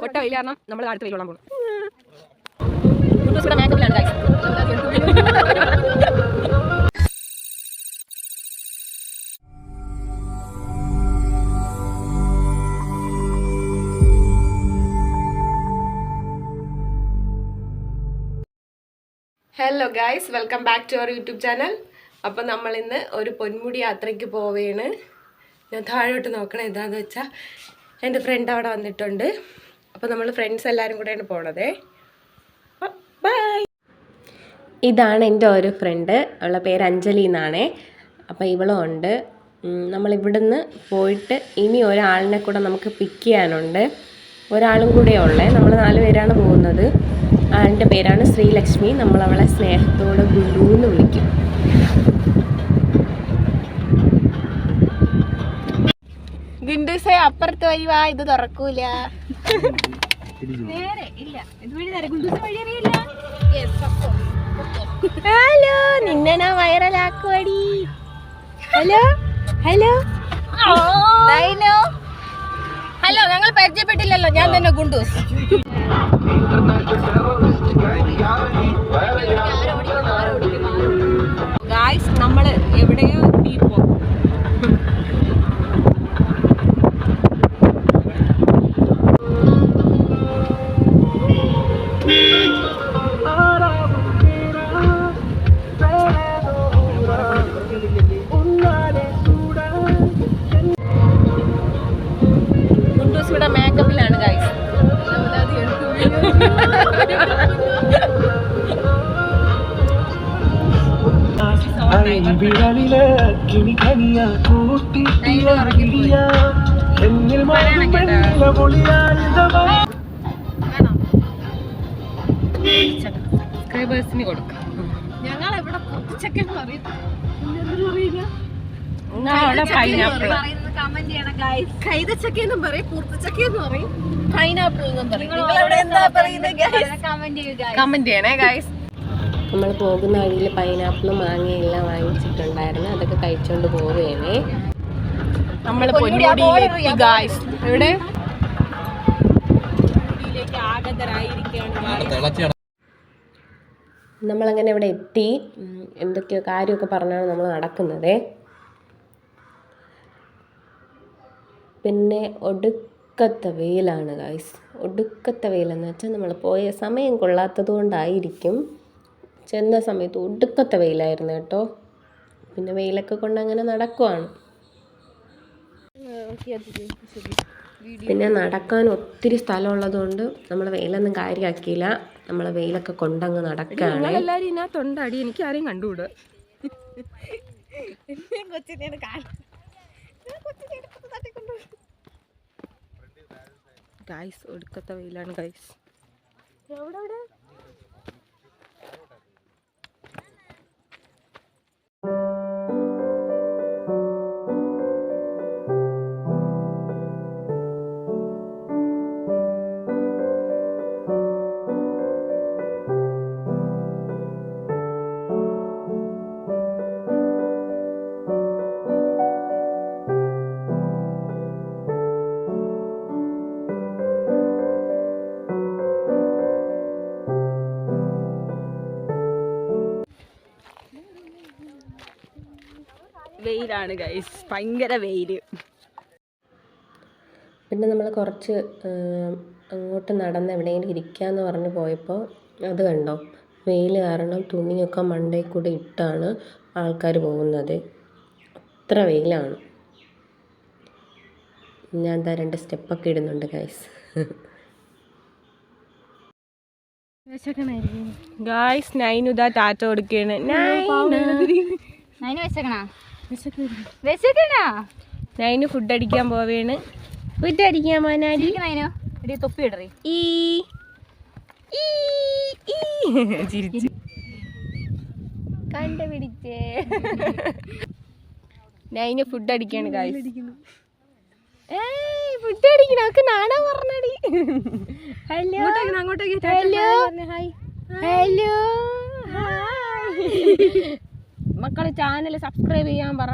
കൊട്ട വെയിൽ കാരണം നമ്മൾ അടുത്ത വെയിലോളാൻ പോകും. Hello guys, welcome back to our YouTube channel. അപ്പം നമ്മളിന്ന് ഒരു പൊന്മുടി യാത്രയ്ക്ക് പോവുകയാണ്. ഞാൻ താഴോട്ട് നോക്കണം എന്താണെന്ന് വെച്ചാൽ എൻ്റെ ഫ്രണ്ട് അവിടെ വന്നിട്ടുണ്ട്. അപ്പോൾ നമ്മൾ ഫ്രണ്ട്സ് എല്ലാവരും കൂടെയാണ് പോണത്. ബൈ. ഇതാണ് എൻ്റെ ഒരു ഫ്രണ്ട്, അവളുടെ പേര് അഞ്ജലി എന്നാണേ. അപ്പോൾ ഇവളും ഉണ്ട്. നമ്മളിവിടുന്ന് പോയിട്ട് ഇനി ഒരാളിനെ കൂടെ നമുക്ക് പിക്ക് ചെയ്യാനുണ്ട്. ഒരാളും കൂടെ ഉള്ളേ. നമ്മൾ 4 പേരാണ് പോകുന്നത്. ആളിൻ്റെ പേരാണ് ശ്രീലക്ഷ്മി. നമ്മളവളെ സ്നേഹത്തോടെ ഗുരു എന്ന് വിളിക്കും. ഗുണ്ടൂസേ അപ്പുറത്ത് വരുവാ, ഇത് തുറക്കൂല. ഹലോ, നിന്നെ ഞാൻ വൈറലാക്കുവടി. ഹലോ ഹലോ ഹലോ, ഞങ്ങൾ പരിചയപ്പെട്ടില്ലല്ലോ. ഞാൻ തന്നെ ഗുണ്ടൂസ്. ഗായ്സ്, നമ്മള് എവിടെയോ എത്തിപ്പോ. ഗുണ്ടൂസ് ഇവിടെ മേക്കപ്പിലാണ് ഗായ്സ്. സബ്സ്ക്രൈബേഴ്സിന് കൊടുക്കാം. ഞങ്ങളെവിടെ പൂച്ചക്കെന്ന് പറയും, കൈതച്ചക്കെന്നും പറയും, പൂർത്തച്ചക്കെന്ന് പറയും, പൈനാപ്പിൾ എന്നും പറയും. കമന്റ് ചെയ്യണേ ഗൈസ്. നമ്മൾ പോകുന്ന വഴിയിൽ പൈനാപ്പിളും മാങ്ങയും എല്ലാം വാങ്ങിച്ചിട്ടുണ്ടായിരുന്നു. അതൊക്കെ കഴിച്ചോണ്ട് പോവുകയാണേ. നമ്മൾ പൊന്മുടിയിലെത്തി ഗൈസ്. ഇവിടെ നമ്മളങ്ങനെ ഇവിടെ എത്തി. എന്തൊക്കെയോ കാര്യമൊക്കെ പറഞ്ഞാണ് നമ്മൾ നടക്കുന്നത്. പിന്നെ ഒടുക്കത്തെ വെയിലാണ് ഗൈസ്. ഒടുക്കത്തെ വെയിലെന്ന് വെച്ചാൽ നമ്മൾ പോയ സമയം കൊള്ളാത്തത് കൊണ്ടായിരിക്കും. ചെന്ന സമയത്ത് ഒടുക്കത്തെ വെയിലായിരുന്നു കേട്ടോ. പിന്നെ വെയിലൊക്കെ കൊണ്ട് അങ്ങനെ നടക്കുവാണ്. പിന്നെ നടക്കാൻ ഒത്തിരി സ്ഥലമുള്ളത് കൊണ്ട് നമ്മൾ വെയിലൊന്നും കാര്യമാക്കിയില്ല. നമ്മൾ വെയിലൊക്കെ കൊണ്ടങ്ങ് നടക്കുകയാണ്. എല്ലാവരും ഇതിനകത്തുണ്ടാടി, എനിക്ക് ആരെയും കണ്ടുകൂടാ. ഗൈസ്, ഒടുക്കത്തെ വെയിലാണ് ഗൈസ്. എവിടെ വെയിലാണ് ഗൈസ്, ഭയങ്കര വെയിൽ. പിന്നെ നമ്മൾ കുറച്ച് അങ്ങോട്ട് നടന്ന് എവിടെയെങ്കിലും ഇരിക്കാമെന്ന് പറഞ്ഞ് പോയപ്പോൾ അത് കണ്ടോ, വെയിൽ കാരണം തുണിയൊക്കെ മണ്ടയിൽ കൂടെ ഇട്ടാണ് ആൾക്കാർ പോകുന്നത്. അത്ര വെയിലാണ്. ഞാൻ എന്താ 2 സ്റ്റെപ്പൊക്കെ ഇടുന്നുണ്ട് ഗൈസ്. ഗൈസ്, നൈനുദാ ടാറ്റ കൊടുക്കുകയാണ്. നൈനു ഫുഡ് അടിക്കാൻ പോവേണ്. ഫുഡ് അടിക്കാൻ പോനാടി. കണ്ടുപിടിച്ചേ. നൈനു ഫുഡ് അടിക്കാണ് ഗൈസ്. ഫുഡ് അടിക്കണം. അവർക്ക് നാണ പറഞ്ഞടി. Hello hello hello. മക്കള് ചാനൽ സബ്സ്ക്രൈബ് ചെയ്യാൻ പറ.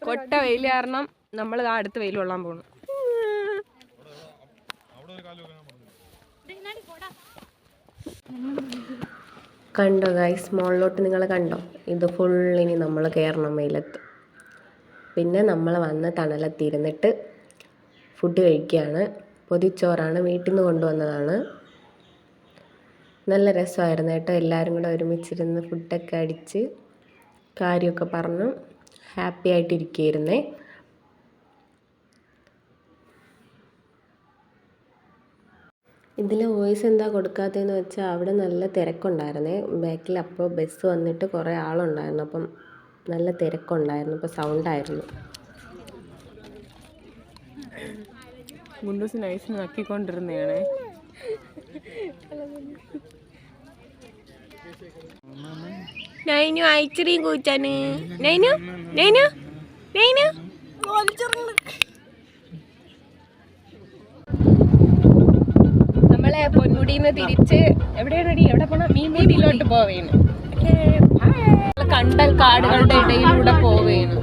കൊട്ട വെയിൽ കാരണം നമ്മൾ അടുത്ത വെയിൽ കൊള്ളാൻ പോകണം. കണ്ടോ ഗൈസ്, മുകളിലോട്ട് നിങ്ങൾ കണ്ടോ? ഇത് ഫുള്ളിനി നമ്മൾ കയറണം വെയിലത്ത്. പിന്നെ നമ്മൾ വന്ന് തണലത്തിരുന്നിട്ട് ഫുഡ് കഴിക്കുകയാണ്. പൊതിച്ചോറാണ്, വീട്ടിൽ നിന്ന് കൊണ്ടുവന്നതാണ്. നല്ല രസമായിരുന്നു കേട്ടോ. എല്ലാവരും കൂടെ ഒരുമിച്ചിരുന്ന് ഫുഡൊക്കെ അടിച്ച് കാര്യമൊക്കെ പറഞ്ഞു ഹാപ്പി ആയിട്ടിരിക്കുകയായിരുന്നേ. ഇതിൽ വോയിസ് എന്താ കൊടുക്കാത്തതെന്ന് വെച്ചാൽ അവിടെ നല്ല തിരക്കുണ്ടായിരുന്നേ ബാക്കിൽ. അപ്പോൾ ബസ് വന്നിട്ട് കുറേ ആളുണ്ടായിരുന്നു, അപ്പം നല്ല തിരക്കുണ്ടായിരുന്നു. അപ്പോൾ സൗണ്ടായിരുന്നു. ഗുണ്ടൂസ് നൈസിന് നക്കിക്കൊണ്ടിരുന്നതാണ്. നൈനു അയച്ചറിയും കൂച്ചാന്. നൈനു നൈനു നൈനു നമ്മളെ പൊന്മുടിന്ന് തിരിച്ച് എവിടെ പോണം? മീൻമുടിയിലോട്ട് പോവേണ്. കണ്ടൽ കാടുകളുടെ ഇടയിലൂടെ പോവേണ്.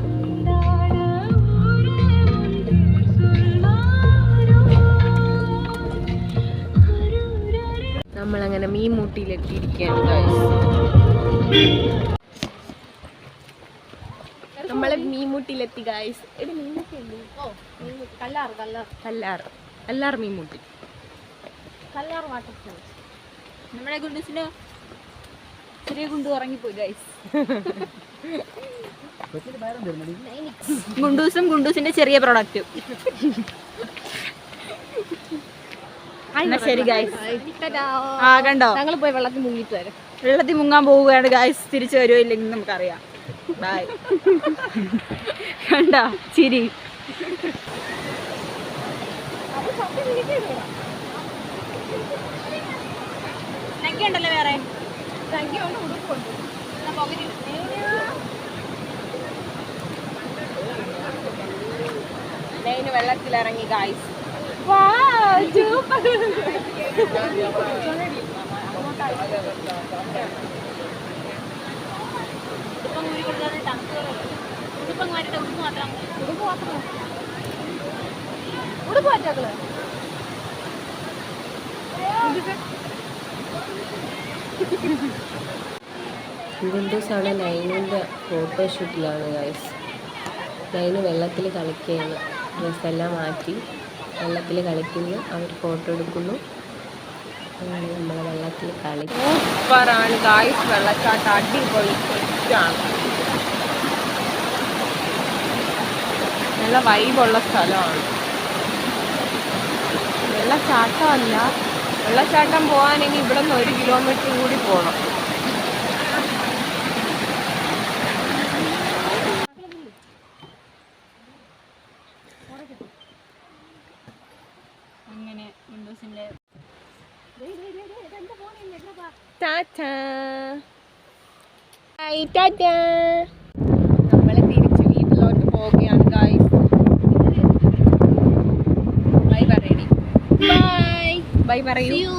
നമ്മളങ്ങനെ മീൻമുട്ടിയിലെത്തിയിരിക്കുകയാണ്. നമ്മളെ മീൻമുട്ടിയിലെത്തി ഗായ്സ്. കല്ലാർ മീൻമുട്ടി, കല്ലാർ വാട്ടർഫോൾ. നമ്മുടെ ഗുണ്ടൂസിന് ചെറിയ ഗുണ്ടു ഉറങ്ങിപ്പോയി ഗൈസ്. ഗുണ്ടൂസും ഗുണ്ടൂസിന്റെ ചെറിയ പ്രൊഡക്റ്റും. ശരി ഗൈസ്, കണ്ടോ? ഞങ്ങൾ പോയി വെള്ളത്തിൽ മുങ്ങിട്ട് വരാം. വെള്ളത്തിൽ മുങ്ങാൻ പോവുകയാണ് ഗൈസ്. തിരിച്ചു വരുമോ ഇല്ലെങ്കിൽ നമുക്കറിയാം. ബൈ. കണ്ടോ ചിരി? ഉണ്ടല്ലോ വേറെ വെള്ളത്തിലിറങ്ങി ഗായ്സ്. ഗുണ്ടൂസാണ് നൈനിൻ്റെ ഫോട്ടോഷൂട്ടിലാണ് ഗൈസ്. നൈന് വെള്ളത്തിൽ കളിക്കുകയാണ്. ഡ്രസ്സെല്ലാം മാറ്റി വെള്ളത്തിൽ കളിക്കുന്നു. അവർ ഫോട്ടോ എടുക്കുന്നു. നമ്മൾ വെള്ളത്തിൽ കളിക്കും. സൂപ്പറാണ് ഗൈസ് വെള്ളച്ചാട്ടം. അടിപൊളി ആണ്. നല്ല വൈബുള്ള സ്ഥലമാണ്. വെള്ളച്ചാട്ടമല്ല, വെള്ളച്ചാട്ടം പോകാനെങ്കിൽ ഇവിടെ നിന്ന് 1 കിലോമീറ്റർ കൂടി പോകണം. അങ്ങനെ വിൻഡോസിന്റെ നമ്മള് തിരിച്ച് വീട്ടിലോട്ട് പോവുകയാണ് ഗായ്സ്. ബൈ പറയടി. ബൈ പറയൂ.